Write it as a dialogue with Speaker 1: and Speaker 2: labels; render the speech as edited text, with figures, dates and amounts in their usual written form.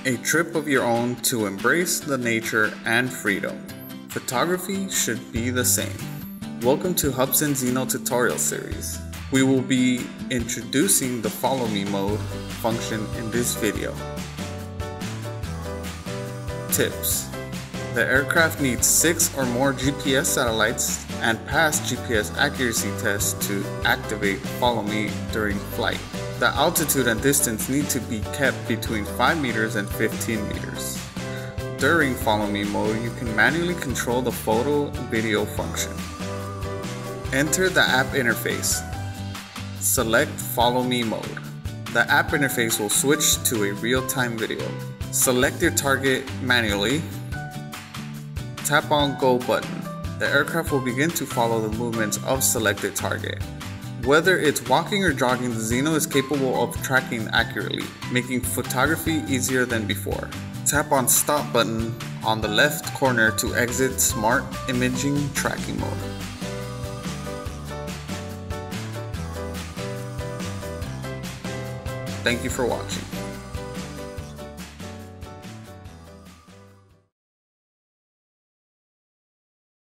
Speaker 1: A trip of your own to embrace the nature and freedom. Photography should be the same. Welcome to Hubsan Zino tutorial series. We will be introducing the follow me mode function in this video. Tips. The aircraft needs 6 or more GPS satellites and pass GPS accuracy tests to activate follow me during flight. The altitude and distance need to be kept between 5 meters and 15 meters. During follow me mode, you can manually control the photo and video function. Enter the app interface. Select follow me mode. The app interface will switch to a real-time video. Select your target manually. Tap on Go button. The aircraft will begin to follow the movements of selected target. Whether it's walking or jogging, the Zino is capable of tracking accurately, making photography easier than before. Tap on Stop button on the left corner to exit Smart Imaging Tracking mode. Thank you for watching.